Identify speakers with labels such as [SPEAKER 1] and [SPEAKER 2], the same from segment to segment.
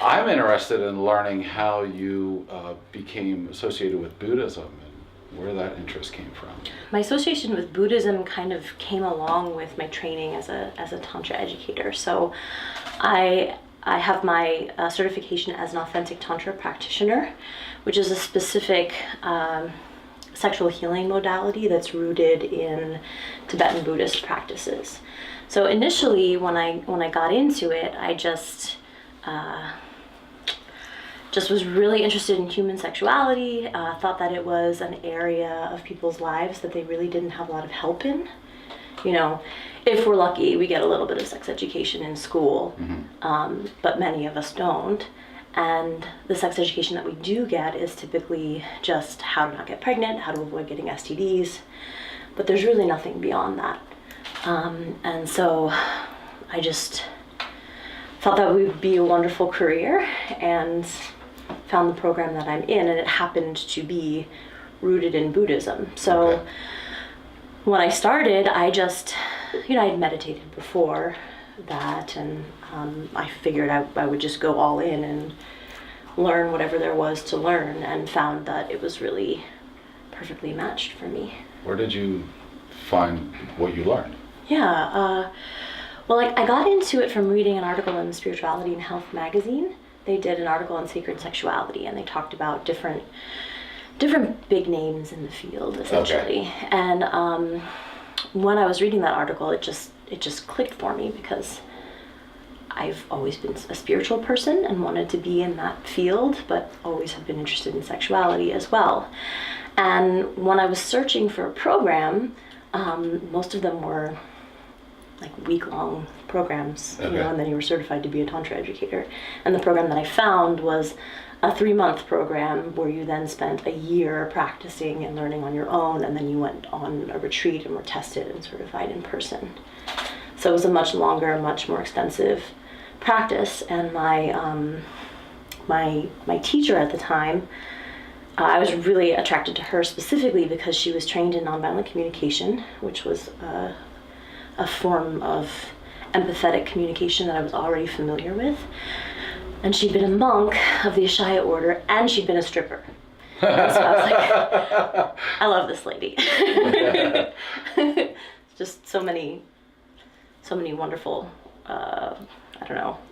[SPEAKER 1] I'm interested in learning how you became associated with Buddhism and where that interest came from.
[SPEAKER 2] My association with Buddhism kind of came along with my training as a Tantra educator. So I have my certification as an Authentic Tantra practitioner, which is a specific sexual healing modality that's rooted in Tibetan Buddhist practices. So initially, when I got into it, I just was really interested in human sexuality, thought that it was an area of people's lives that they really didn't have a lot of help in. You know, if we're lucky, we get a little bit of sex education in school, but many of us don't. And the sex education that we do get is typically just how to not get pregnant, how to avoid getting STDs, but there's really nothing beyond that. And so I just thought that would be a wonderful career and found the program that I'm in, and it happened to be rooted in Buddhism. So when I started, I just, I'd meditated before that, and I figured I would just go all in and learn whatever there was to learn, and found that it was really perfectly matched for me.
[SPEAKER 1] Where did you find what you learned?
[SPEAKER 2] Well, I got into it from reading an article in Spirituality and Health magazine. They did an article on sacred sexuality, and they talked about different big names in the field, essentially. Okay. And when I was reading that article, it just clicked for me, because I've always been a spiritual person and wanted to be in that field, but always have been interested in sexuality as well. And when I was searching for a program, most of them were like week-long programs, and then you were certified to be a Tantra educator. And the program that I found was a 3-month program where you then spent a year practicing and learning on your own, and then you went on a retreat and were tested and certified in person. So it was a much longer, much more expensive practice. And my teacher at the time, I was really attracted to her specifically because she was trained in nonviolent communication, which was a form of empathetic communication that I was already familiar with. And she'd been a monk of the Ashaya order, and she'd been a stripper. And so I was like, I love this lady. Just so many wonderful,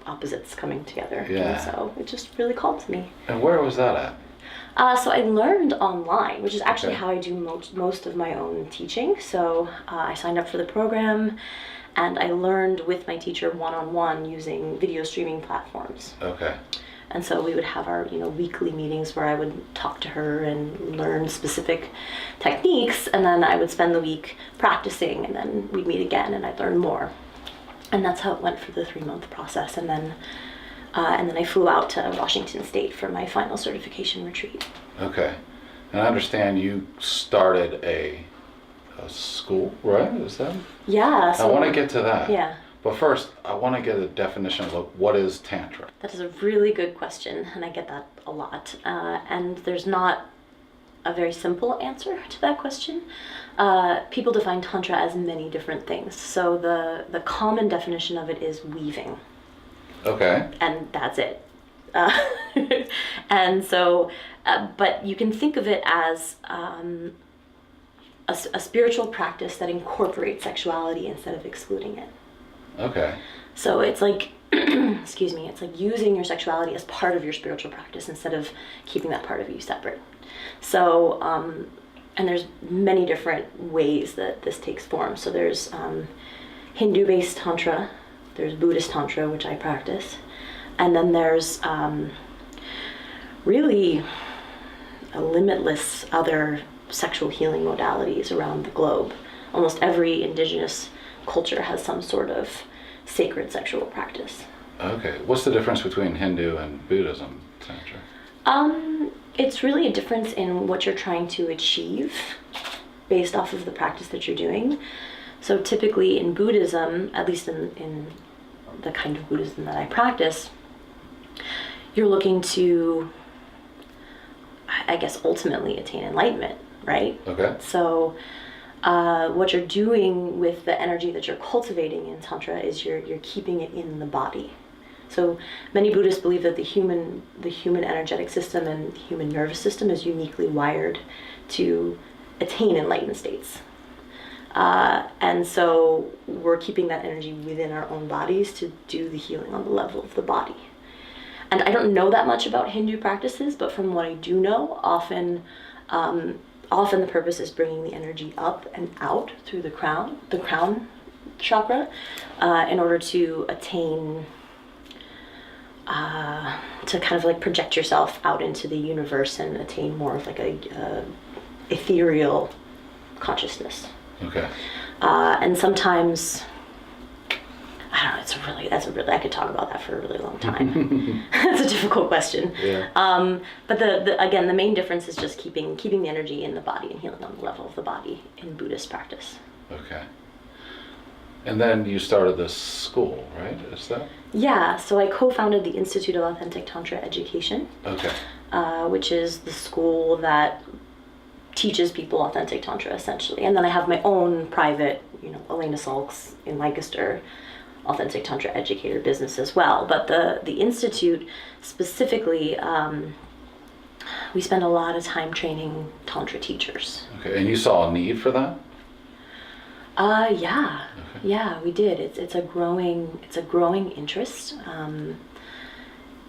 [SPEAKER 2] opposites coming together. Yeah. And so it just really called to me.
[SPEAKER 1] And where was that at?
[SPEAKER 2] So I learned online, which is actually how I do most of my own teaching. So I signed up for the program, and I learned with my teacher one-on-one using video streaming platforms. Okay. And so we would have our, weekly meetings where I would talk to her and learn specific techniques, and then I would spend the week practicing, and then we'd meet again and I'd learn more. And that's how it went for the 3-month process. And then I flew out to Washington State for my final certification retreat. Okay.
[SPEAKER 1] And I understand you started a school, right? Is that?
[SPEAKER 2] Yeah.
[SPEAKER 1] So I want to get to that.
[SPEAKER 2] Yeah.
[SPEAKER 1] But first, I want to get a definition of what is Tantra.
[SPEAKER 2] That is a really good question, and I get that a lot. And there's not a very simple answer to that question. People define Tantra as many different things. So the common definition of it is weaving. Okay. And that's it. And so, but you can think of it as a spiritual practice that incorporates sexuality instead of excluding it. Okay. So it's like, excuse me, it's like using your sexuality as part of your spiritual practice instead of keeping that part of you separate. So, and there's many different ways that this takes form. So there's Hindu-based Tantra, there's Buddhist Tantra, which I practice, and then there's really a limitless other sexual healing modalities around the globe. Almost every indigenous culture has some sort of sacred sexual practice.
[SPEAKER 1] Okay. What's the difference between Hindu and Buddhism Tantra?
[SPEAKER 2] It's really a difference in what you're trying to achieve based off of the practice that you're doing. So typically in Buddhism, at least in the kind of Buddhism that I practice, you're looking to, I guess, ultimately attain enlightenment, right? Okay. So what you're doing with the energy that you're cultivating in Tantra is you're keeping it in the body. So many Buddhists believe that the human energetic system and the human nervous system is uniquely wired to attain enlightened states. And so we're keeping that energy within our own bodies to do the healing on the level of the body. And I don't know that much about Hindu practices, but from what I do know, often the purpose is bringing the energy up and out through the crown chakra, in order to attain, to kind of like project yourself out into the universe and attain more of like a ethereal consciousness.
[SPEAKER 1] Okay.
[SPEAKER 2] And sometimes, I don't know, that's a really, I could talk about that for a really long time. It's a difficult question.
[SPEAKER 1] Yeah.
[SPEAKER 2] But again, the main difference is just keeping the energy in the body and healing on the level of the body in Buddhist practice.
[SPEAKER 1] Okay. And then you started this school, right? Is that?
[SPEAKER 2] Yeah, so I co-founded the Institute of Authentic Tantra Education.
[SPEAKER 1] Okay.
[SPEAKER 2] Which is the school that teaches people authentic tantra, essentially. And then I have my own private, Alaina Salks in Lancaster, authentic tantra educator business as well. But the institute specifically, we spend a lot of time training tantra teachers.
[SPEAKER 1] Okay, and you saw a need for that?
[SPEAKER 2] Yeah. Okay. Yeah, we did. It's a growing interest.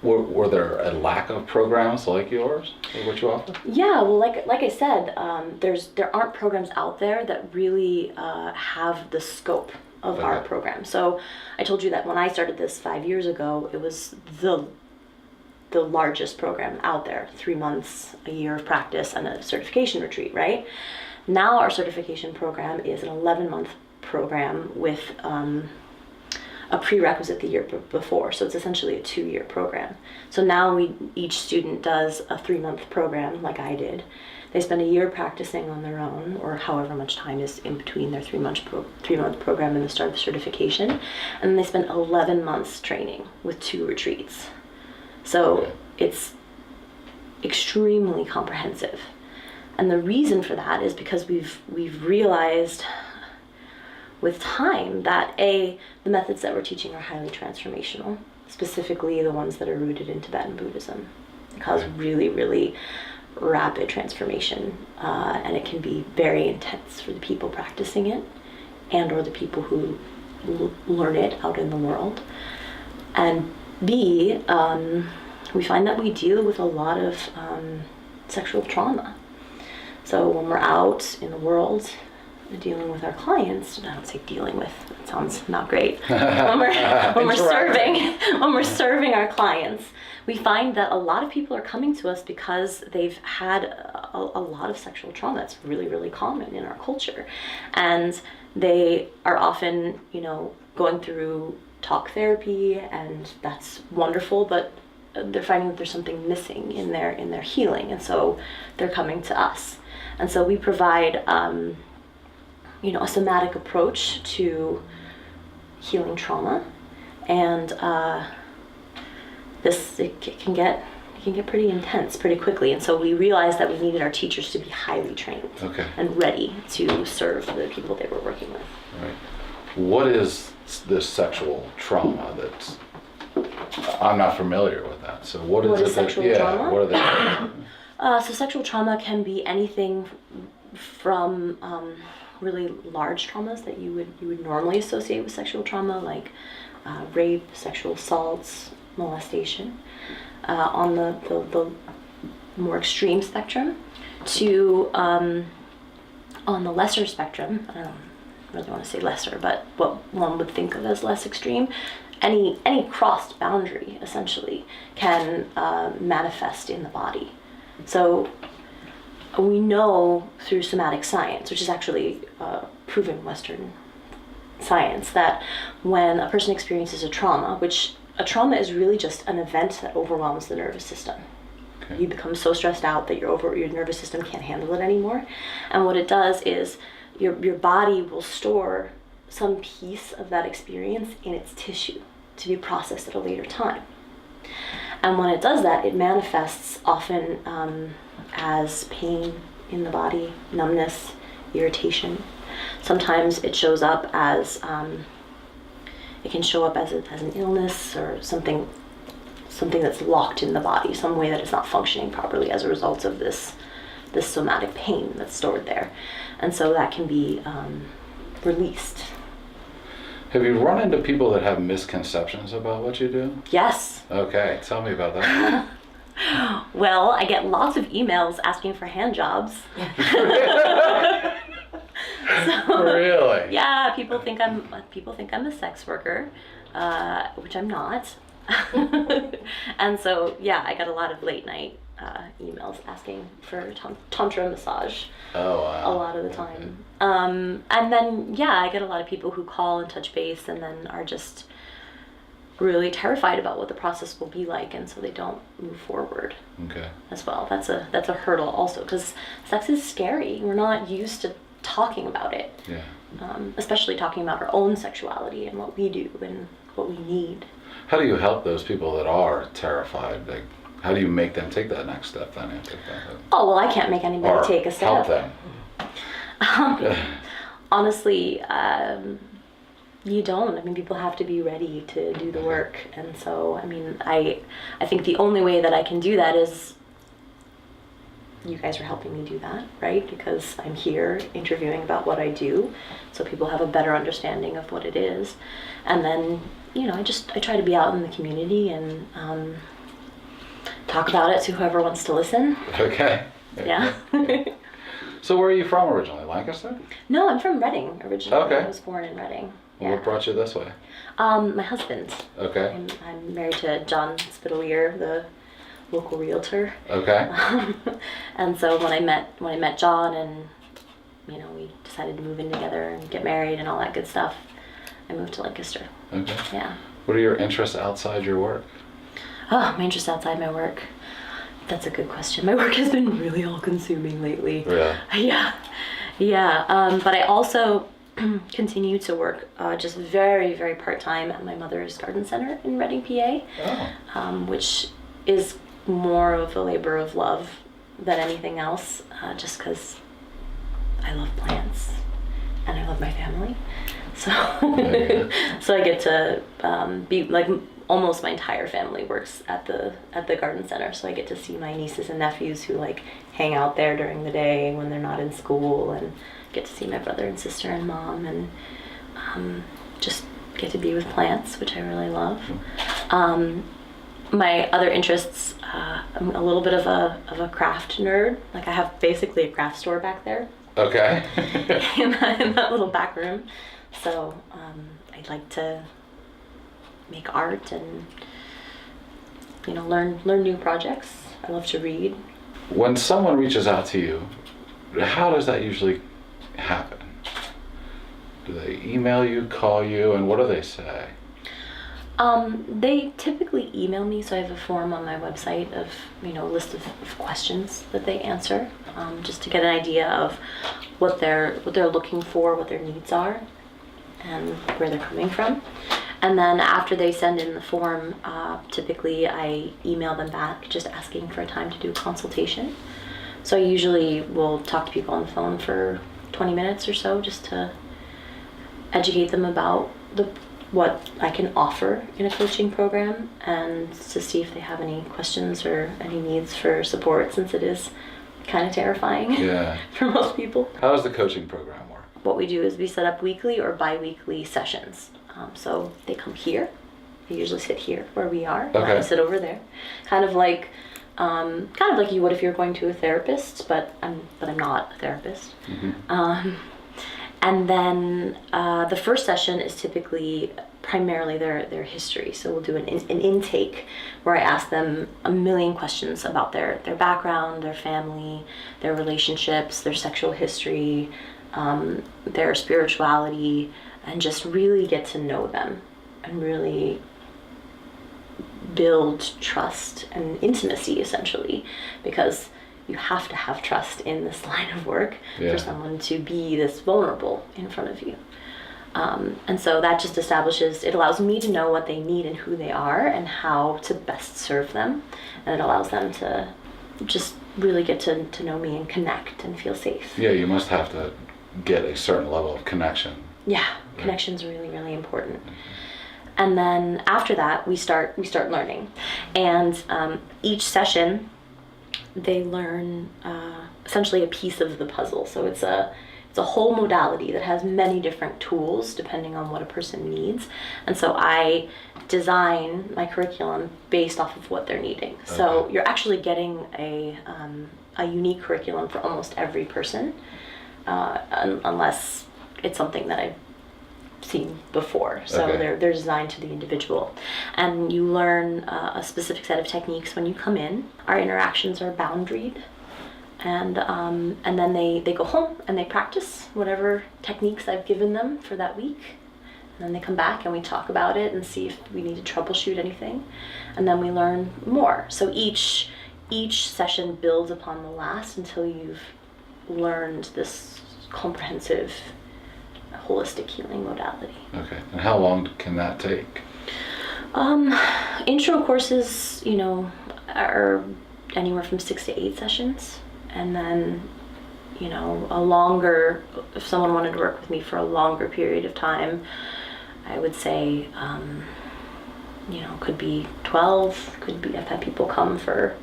[SPEAKER 1] Were there a lack of programs like yours, like what you offer?
[SPEAKER 2] Yeah, well, like I said, there aren't programs out there that really have the scope of our program. So I told you that when I started this 5 years ago, it was the largest program out there, 3 months, a year of practice, and a certification retreat, right? Now our certification program is an 11-month program with a prerequisite the year before. So it's essentially a 2-year program. So now each student does a 3-month program like I did. They spend a year practicing on their own, or however much time is in between their 3-month program and the start of certification. And then they spend 11 months training with 2 retreats. So it's extremely comprehensive. And the reason for that is because we've realized with time that the methods that we're teaching are highly transformational, specifically the ones that are rooted in Tibetan Buddhism. It cause really, really rapid transformation, and it can be very intense for the people practicing it and or the people who learn it out in the world. And B, we find that we deal with a lot of sexual trauma. So when we're out in the world dealing with our clients, I don't say dealing with, that sounds not great. When we're serving our clients, we find that a lot of people are coming to us because they've had a lot of sexual trauma. It's really, really common in our culture. And they are often, going through talk therapy, and that's wonderful, but they're finding that there's something missing in their healing, and so they're coming to us. And so we provide a somatic approach to healing trauma, and it can get pretty intense pretty quickly. And so we realized that we needed our teachers to be highly trained and ready to serve the people they were working with.
[SPEAKER 1] Right. What is this sexual trauma that's? I'm not familiar with that. So what is
[SPEAKER 2] sexual trauma?
[SPEAKER 1] What are they?
[SPEAKER 2] So sexual trauma can be anything from really large traumas that you would normally associate with sexual trauma, like rape, sexual assaults, molestation, on the more extreme spectrum, to on the lesser spectrum. I don't really want to say lesser, but what one would think of as less extreme. Any crossed boundary essentially can manifest in the body. So we know through somatic science, which is actually proven Western science, that when a person experiences a trauma, which a trauma is really just an event that overwhelms the nervous system. You become so stressed out that your nervous system can't handle it anymore. And what it does is your body will store some piece of that experience in its tissue to be processed at a later time. And when it does that, it manifests often as pain in the body, numbness, irritation. Sometimes it shows up as It can show up as an illness or something that's locked in the body, some way that it's not functioning properly as a result of this somatic pain that's stored there. And so that can be released.
[SPEAKER 1] Have you run into people that have misconceptions about what you do?
[SPEAKER 2] Yes.
[SPEAKER 1] Okay, tell me about that.
[SPEAKER 2] Well, I get lots of emails asking for hand jobs.
[SPEAKER 1] Really?
[SPEAKER 2] Yeah, people think I'm a sex worker, which I'm not. And so, yeah, I got a lot of late night emails asking for tantra massage.
[SPEAKER 1] Oh, wow.
[SPEAKER 2] A lot of the time. And then, yeah, I get a lot of people who call and touch base and then are just really terrified about what the process will be like, and so they don't move forward.
[SPEAKER 1] Okay.
[SPEAKER 2] As well. That's a hurdle also, because sex is scary. We're not used to talking about it.
[SPEAKER 1] Yeah.
[SPEAKER 2] Especially talking about our own sexuality and what we do and what we need.
[SPEAKER 1] How do you help those people that are terrified? Like, how do you make them take that next step then?
[SPEAKER 2] Oh, well, I can't make anybody
[SPEAKER 1] Or
[SPEAKER 2] take a step.
[SPEAKER 1] help them.
[SPEAKER 2] Honestly, you don't. I mean, people have to be ready to do the work. And so, I mean, I think the only way that I can do that is you guys are helping me do that, right? Because I'm here interviewing about what I do, so people have a better understanding of what it is. And then, you know, I try to be out in the community and talk about it to whoever wants to listen.
[SPEAKER 1] Okay.
[SPEAKER 2] Yeah.
[SPEAKER 1] So where are you from originally? Lancaster?
[SPEAKER 2] No, I'm from Reading originally.
[SPEAKER 1] Okay.
[SPEAKER 2] I was born in Reading.
[SPEAKER 1] Well,
[SPEAKER 2] Yeah.
[SPEAKER 1] what brought you this way?
[SPEAKER 2] My husband.
[SPEAKER 1] Okay.
[SPEAKER 2] I'm married to John Spitalier, the local realtor.
[SPEAKER 1] Okay.
[SPEAKER 2] And so when I met John, and you know, we decided to move in together and get married and all that good stuff, I moved to Lancaster.
[SPEAKER 1] Okay.
[SPEAKER 2] Yeah.
[SPEAKER 1] What are your interests outside your work?
[SPEAKER 2] Oh, my interests outside my work. That's a good question. My work has been really all-consuming lately.
[SPEAKER 1] Yeah.
[SPEAKER 2] Yeah. But I also continue to work just very, very part-time at my mother's garden center in Reading, PA, which is more of a labor of love than anything else, just because I love plants and I love my family. So, so I get to be like, almost my entire family works at the garden center, so I get to see my nieces and nephews who like hang out there during the day when they're not in school, and get to see my brother and sister and mom, and just get to be with plants, which I really love. My other interests, I'm a little bit of a craft nerd. Like, I have basically a craft store back there.
[SPEAKER 1] Okay.
[SPEAKER 2] in that little back room. So I'd like to make art and, you know, learn new projects. I love to read.
[SPEAKER 1] When someone reaches out to you, how does that usually happen? Do they email you, call you, and what do they say?
[SPEAKER 2] They typically email me, so I have a form on my website of, you know, a list of questions that they answer, just to get an idea of what they're looking for, what their needs are, and where they're coming from. And then after they send in the form, typically I email them back just asking for a time to do a consultation. So I usually will talk to people on the phone for 20 minutes or so, just to educate them about what I can offer in a coaching program, and to see if they have any questions or any needs for support, since it is kind of terrifying for most people.
[SPEAKER 1] How does the coaching program work?
[SPEAKER 2] What we do is we set up weekly or bi-weekly sessions. So they come here. They usually sit here where we are.
[SPEAKER 1] Okay.
[SPEAKER 2] I sit over there, kind of like you would if you're going to a therapist, but I'm not a therapist.
[SPEAKER 1] Mm-hmm.
[SPEAKER 2] And then the first session is typically primarily their history. So we'll do an intake where I ask them a million questions about their background, their family, their relationships, their sexual history, their spirituality, and just really get to know them and really build trust and intimacy, essentially, because you have to have trust in this line of work for someone to be this vulnerable in front of you. And so that just it allows me to know what they need and who they are and how to best serve them. And it allows them to just really get to know me and connect and feel safe.
[SPEAKER 1] Yeah, you must have to get a certain level of connection.
[SPEAKER 2] Yeah, connection's really, really important. And then after that, we start learning. And each session, they learn essentially a piece of the puzzle. So it's a whole modality that has many different tools depending on what a person needs. And so I design my curriculum based off of what they're needing. Okay. So you're actually getting a unique curriculum for almost every person, unless it's something that I've seen before. So okay. they're designed to the individual. And you learn a specific set of techniques when you come in. Our interactions are boundaried. And then they go home and they practice whatever techniques I've given them for that week. And then they come back and we talk about it and see if we need to troubleshoot anything. And then we learn more. So each session builds upon the last until you've learned this comprehensive, holistic healing modality.
[SPEAKER 1] Okay. And how long can that take?
[SPEAKER 2] Intro courses, are anywhere from 6 to 8 sessions. And then, a longer, if someone wanted to work with me for a longer period of time, I would say, could be 12, I've had people come for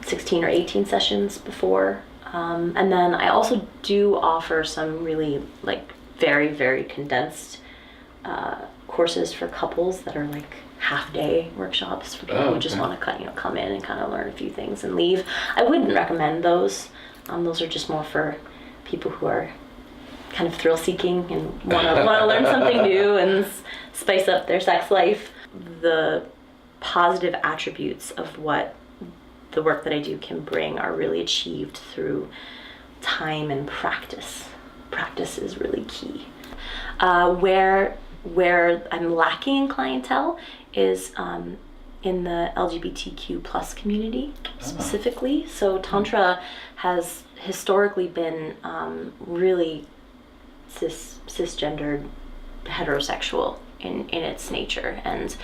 [SPEAKER 2] 16 or 18 sessions before. And then I also do offer some really very, very condensed courses for couples that are half-day workshops for people who just want to come in and kind of learn a few things and leave. I wouldn't recommend those. Those are just more for people who are kind of thrill-seeking and want to learn something new and spice up their sex life. The positive attributes of what the work that I do can bring are really achieved through time and practice. Practice is really key. Where I'm lacking in clientele is in the LGBTQ plus community specifically. So Tantra has historically been really cisgendered, heterosexual in its nature. And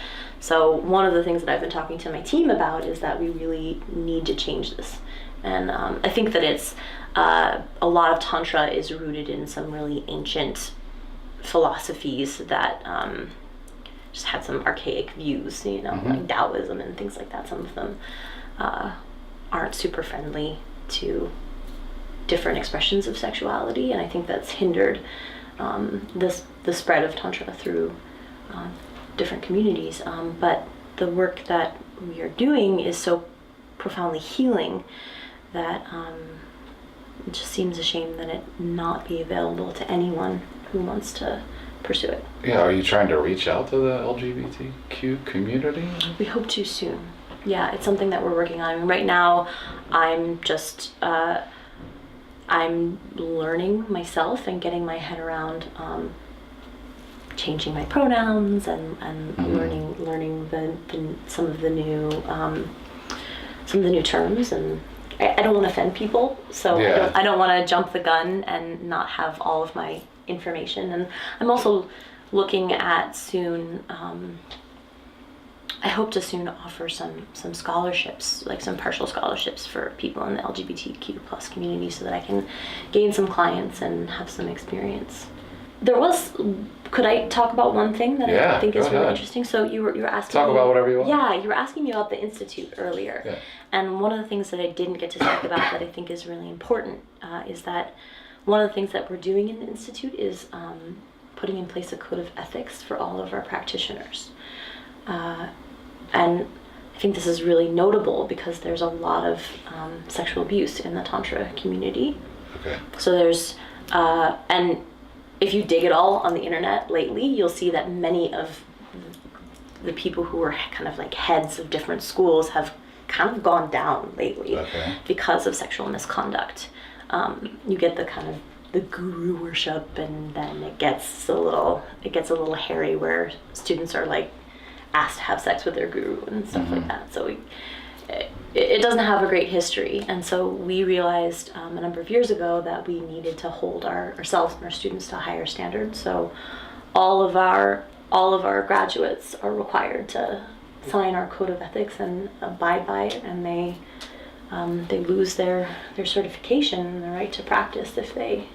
[SPEAKER 2] so one of the things that I've been talking to my team about is that we really need to change this. And I think that it's a lot of Tantra is rooted in some really ancient philosophies that just had some archaic views, like Taoism and things like that. Some of them aren't super friendly to different expressions of sexuality, and I think that's hindered the spread of Tantra through different communities. But the work that we are doing is so profoundly healing that it just seems a shame that it not be available to anyone who wants to pursue it.
[SPEAKER 1] Yeah, are you trying to reach out to the LGBTQ community?
[SPEAKER 2] We hope to soon. Yeah, it's something that we're working on. I mean, right now, I'm just I'm learning myself and getting my head around changing my pronouns and learning some of the new terms, and I don't want to offend people, so yeah. I don't want to jump the gun and not have all of my information. And I'm also looking at soon, I hope to soon offer some scholarships, some partial scholarships for people in the LGBTQ plus community, so that I can gain some clients and have some experience. Could I talk about one thing that I think is really interesting? So you were asking
[SPEAKER 1] me, about whatever you want.
[SPEAKER 2] Yeah, you were asking me about the Institute earlier. Yeah. And one of the things that I didn't get to talk about that I think is really important is that one of the things that we're doing in the Institute is putting in place a code of ethics for all of our practitioners. And I think this is really notable because there's a lot of sexual abuse in the Tantra community.
[SPEAKER 1] Okay.
[SPEAKER 2] So there's, and if you dig at all on the internet lately, you'll see that many of the people who are kind of heads of different schools have kind of gone down lately because of sexual misconduct. You get the kind of the guru worship, and then it gets a little hairy where students are asked to have sex with their guru and stuff like that. So it doesn't have a great history, and so we realized a number of years ago that we needed to hold ourselves and our students to higher standards. So all of our graduates are required to sign our code of ethics and abide by it, and they lose their certification and the right to practice if they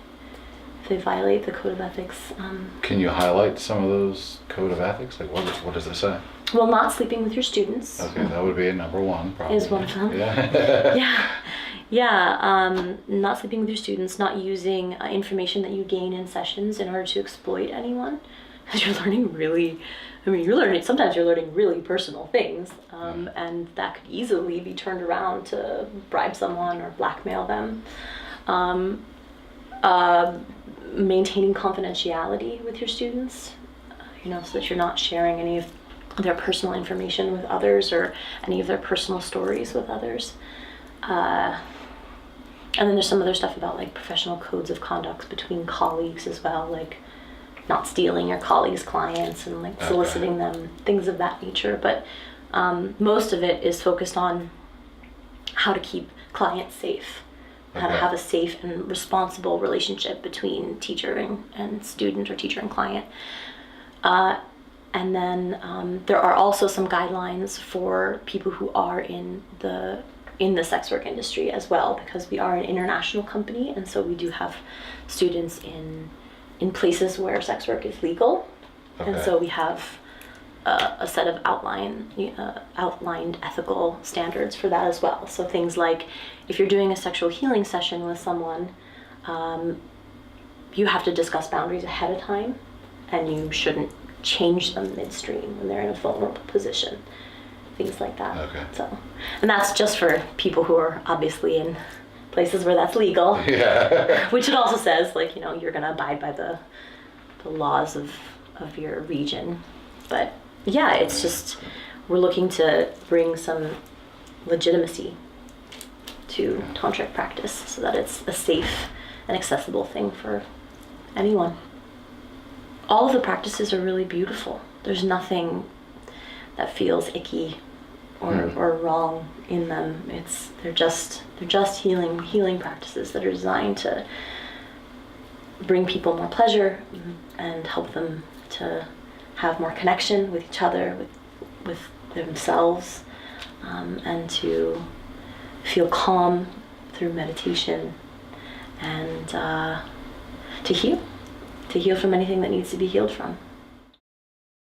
[SPEAKER 2] they violate the code of ethics.
[SPEAKER 1] Can you highlight some of those code of ethics? Like what does it say?
[SPEAKER 2] Well, not sleeping with your students.
[SPEAKER 1] Okay, that would be number one, probably.
[SPEAKER 2] Is one of them.
[SPEAKER 1] Yeah.
[SPEAKER 2] Not sleeping with your students, not using information that you gain in sessions in order to exploit anyone. Because you're learning sometimes you're learning really personal things, and that could easily be turned around to bribe someone or blackmail them. Maintaining confidentiality with your students, so that you're not sharing any of their personal information with others or any of their personal stories with others. And then there's some other stuff about like professional codes of conduct between colleagues as well, like not stealing your colleagues' clients and like soliciting them, things of that nature. But most of it is focused on how to keep clients safe, how to have a safe and responsible relationship between teacher and student or teacher and client. And then there are also some guidelines for people who are in the sex work industry as well, because we are an international company, and so we do have students in places where sex work is legal. And so we have a set of outlined ethical standards for that as well. So things like if you're doing a sexual healing session with someone, you have to discuss boundaries ahead of time, and you shouldn't change them midstream when they're in a vulnerable position, things like that. So, and that's just for people who are obviously in places where that's legal. Which it also says, like, you're gonna abide by the laws of your region. But yeah, it's just, we're looking to bring some legitimacy to tantric practice so that it's a safe and accessible thing for anyone. All of the practices are really beautiful. There's nothing that feels icky or wrong in them. They're just healing practices that are designed to bring people more pleasure and help them to have more connection with each other, with themselves, and to feel calm through meditation, and to heal from anything that needs to be healed from.